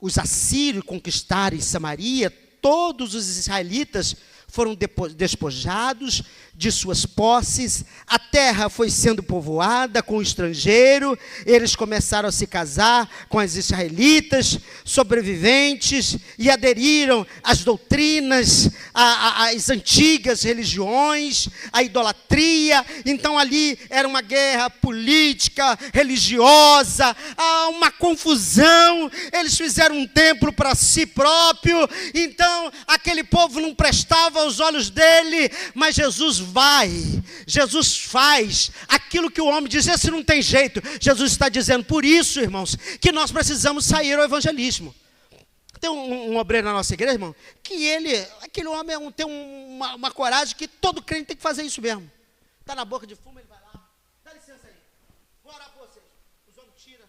os assírios conquistarem Samaria, todos os israelitas foram despojados de suas posses, a terra foi sendo povoada com o estrangeiro, eles começaram a se casar com as israelitas, sobreviventes, e aderiram às doutrinas, às antigas religiões, à idolatria. Então ali era uma guerra política, religiosa, uma confusão. Eles fizeram um templo para si próprio, então aquele povo não prestava aos olhos dele, mas Jesus faz aquilo que o homem diz. Esse não tem jeito. Jesus está dizendo, por isso, irmãos, que nós precisamos sair ao evangelismo. Tem um obreiro na nossa igreja, irmão, que aquele homem tem uma coragem que todo crente tem que fazer isso mesmo. Está na boca de fumo, ele vai lá, dá licença aí, vou orar por vocês. Os homens tiram.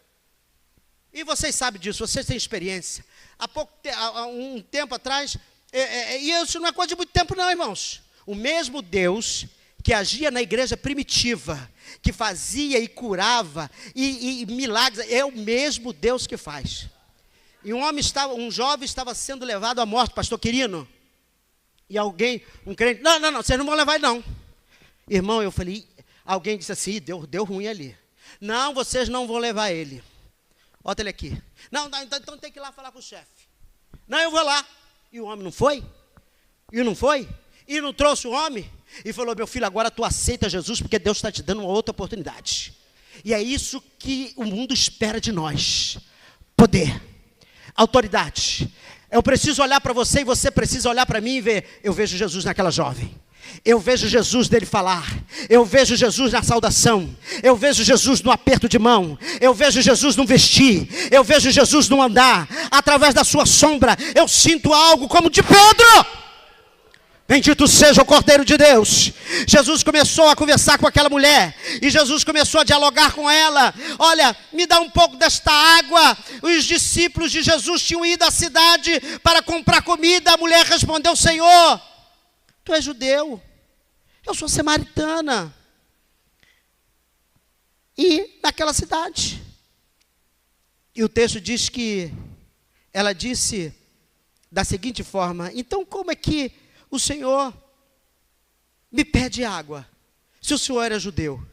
E vocês sabem disso, vocês têm experiência. Há um tempo atrás, e isso não é coisa de muito tempo não, irmãos. O mesmo Deus que agia na igreja primitiva, que fazia e curava, e milagres, é o mesmo Deus que faz. E um jovem estava sendo levado à morte, pastor Quirino, e um crente, não, vocês não vão levar ele não. Irmão, eu falei, alguém disse assim, deu ruim ali. Não, vocês não vão levar ele. Olha ele aqui. Não, então tem que ir lá falar com o chefe. Não, eu vou lá. E o homem não foi? E não trouxe o homem? E falou, meu filho, agora tu aceita Jesus, porque Deus está te dando uma outra oportunidade. E é isso que o mundo espera de nós. Poder, autoridade. Eu preciso olhar para você e você precisa olhar para mim e ver. Eu vejo Jesus naquela jovem. Eu vejo Jesus dele falar. Eu vejo Jesus na saudação. Eu vejo Jesus no aperto de mão. Eu vejo Jesus no vestir. Eu vejo Jesus no andar. Através da sua sombra, eu sinto algo como de Pedro. Bendito seja o Cordeiro de Deus. Jesus começou a conversar com aquela mulher. E Jesus começou a dialogar com ela. Olha, me dá um pouco desta água. Os discípulos de Jesus tinham ido à cidade para comprar comida. A mulher respondeu, Senhor, tu és judeu, eu sou samaritana. E naquela cidade. E o texto diz que ela disse da seguinte forma, então como é que o Senhor me pede água, se o Senhor era judeu?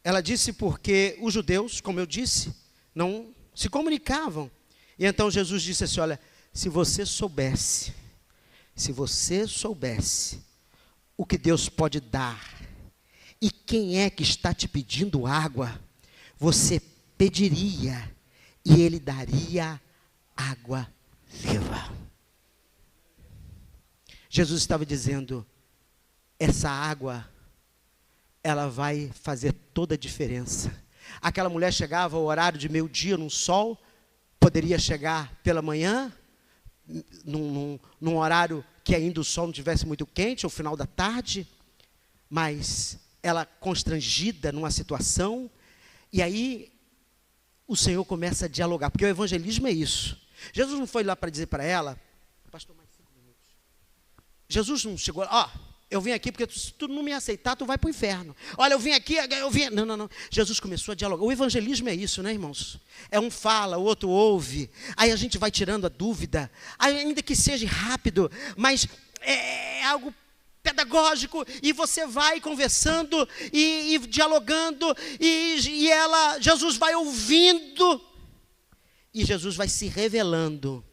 Ela disse porque os judeus, como eu disse, não se comunicavam. E então Jesus disse assim, olha, se você soubesse o que Deus pode dar, e quem é que está te pedindo água, você pediria, e Ele daria água viva. Jesus estava dizendo, essa água, ela vai fazer toda a diferença. Aquela mulher chegava ao horário de meio-dia, num sol, poderia chegar pela manhã, num horário que ainda o sol não estivesse muito quente, ao final da tarde, mas ela constrangida numa situação, e aí o Senhor começa a dialogar, porque o evangelismo é isso. Jesus não foi lá para dizer para ela, pastor, mais 5 minutos. Jesus não chegou, eu vim aqui porque se tu não me aceitar, tu vai para o inferno. Olha, eu vim aqui, Não. Jesus começou a dialogar. O evangelismo é isso, né, irmãos? É um fala, o outro ouve. Aí a gente vai tirando a dúvida. Ainda que seja rápido, mas é algo pedagógico. E você vai conversando e dialogando. Jesus vai ouvindo. E Jesus vai se revelando.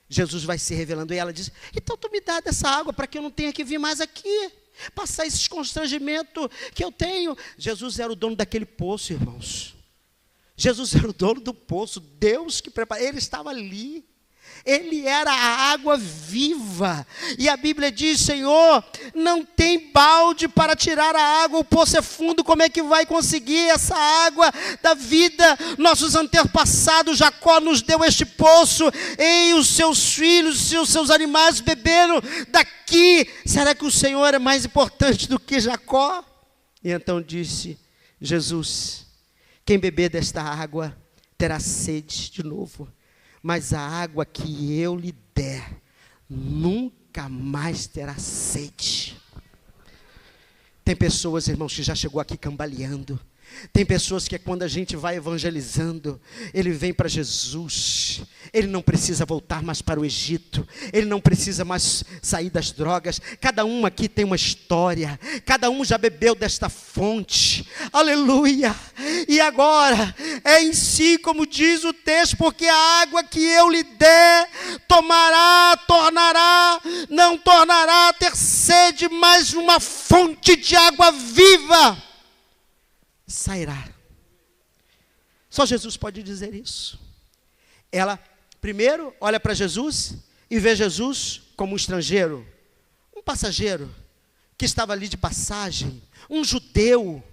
E ela diz, então tu me dá dessa água para que eu não tenha que vir mais aqui, passar esse constrangimento que eu tenho. Jesus era o dono daquele poço, irmãos. Jesus era o dono do poço, Deus que preparou, Ele estava ali. Ele era a água viva. E a Bíblia diz, Senhor, não tem balde para tirar a água, o poço é fundo, como é que vai conseguir essa água da vida? Nossos antepassados, Jacó nos deu este poço, e os seus filhos e os seus animais beberam daqui. Será que o Senhor é mais importante do que Jacó? E então disse Jesus, quem beber desta água terá sede de novo. Mas a água que eu lhe der, nunca mais terá sede. Tem pessoas, irmãos, que já chegou aqui cambaleando. Tem pessoas que quando a gente vai evangelizando, ele vem para Jesus. Ele não precisa voltar mais para o Egito. Ele não precisa mais sair das drogas. Cada um aqui tem uma história. Cada um já bebeu desta fonte. Aleluia! E agora, é em si, como diz o texto, porque a água que eu lhe der, não tornará a ter sede, mas uma fonte de água viva sairá. Só Jesus pode dizer isso. Ela primeiro olha para Jesus e vê Jesus como um estrangeiro, um passageiro que estava ali de passagem, um judeu.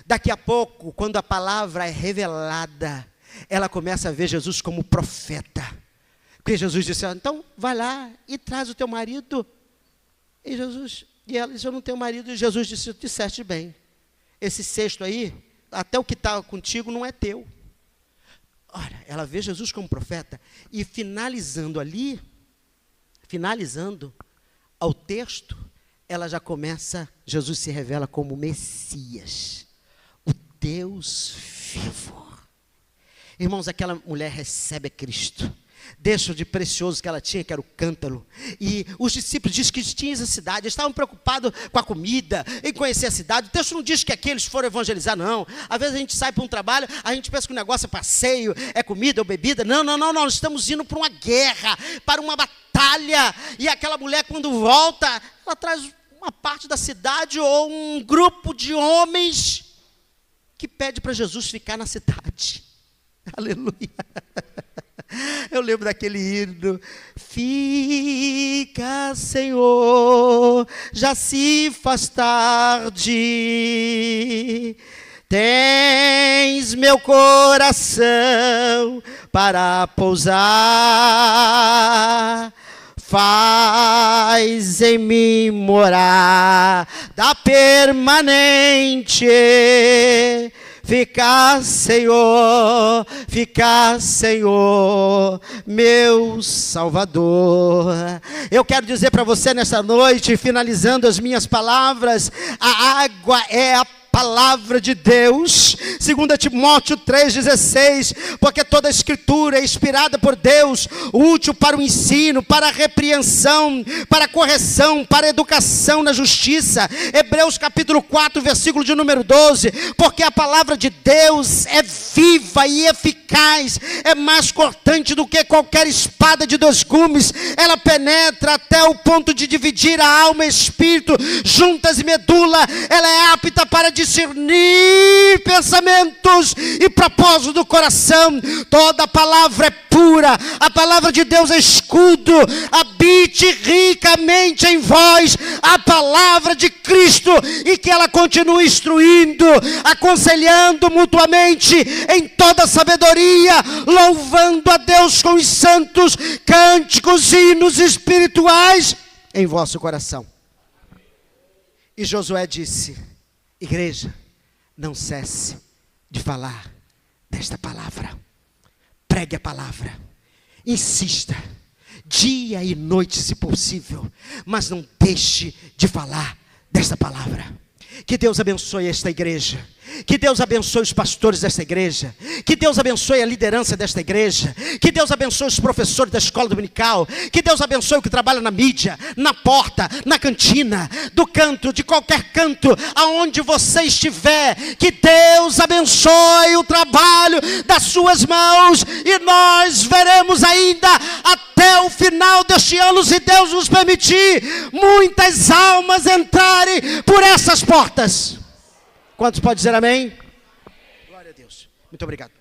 Daqui a pouco, quando a palavra é revelada, ela começa a ver Jesus como profeta. Porque Jesus disse: então vai lá e traz o teu marido. E ela disse: eu não tenho marido. E Jesus disse: disseste bem. Esse cesto aí, até o que está contigo não é teu. Ora, ela vê Jesus como profeta. E finalizando ao texto, ela já começa, Jesus se revela como Messias, o Deus vivo. Irmãos, aquela mulher recebe a Cristo. Deixa de precioso que ela tinha, que era o cântaro. E os discípulos dizem que tinham essa cidade, eles estavam preocupados com a comida, em conhecer a cidade. O texto não diz que aqui eles foram evangelizar, não. Às vezes a gente sai para um trabalho, a gente pensa que o negócio é passeio, é comida ou bebida. Não, nós estamos indo para uma guerra, para uma batalha. E aquela mulher, quando volta, ela traz uma parte da cidade ou um grupo de homens que pede para Jesus ficar na cidade. Aleluia. Eu lembro daquele hino: fica, Senhor, já se faz tarde, tens meu coração para pousar, faz em mim morada permanente. Fica, Senhor, meu Salvador. Eu quero dizer para você nessa noite, finalizando as minhas palavras, a água é a palavra de Deus. 2 Timóteo 3,16, porque toda a escritura é inspirada por Deus, útil para o ensino, para a repreensão, para a correção, para a educação na justiça. Hebreus capítulo 4, versículo de número 12, porque a palavra de Deus é viva e eficaz, é mais cortante do que qualquer espada de 2 gumes, ela penetra até o ponto de dividir a alma e espírito, juntas e medula, ela é apta para discernir pensamentos e propósitos do coração. Toda palavra é pura, a palavra de Deus é escudo. Habite ricamente em vós a palavra de Cristo, e que ela continue instruindo, aconselhando mutuamente em toda sabedoria, louvando a Deus com os santos cânticos e hinos espirituais em vosso coração. E Josué disse: igreja, não cesse de falar desta palavra. Pregue a palavra. Insista, dia e noite se possível, mas não deixe de falar desta palavra. Que Deus abençoe esta igreja. Que Deus abençoe os pastores desta igreja. Que Deus abençoe a liderança desta igreja. Que Deus abençoe os professores da escola dominical. Que Deus abençoe o que trabalha na mídia, na porta, na cantina, do canto, de qualquer canto, aonde você estiver. Que Deus abençoe o trabalho das suas mãos. E nós veremos ainda até o final deste ano, se Deus nos permitir, muitas almas entrarem por essas portas. Quantos podem dizer amém? Glória a Deus. Muito obrigado.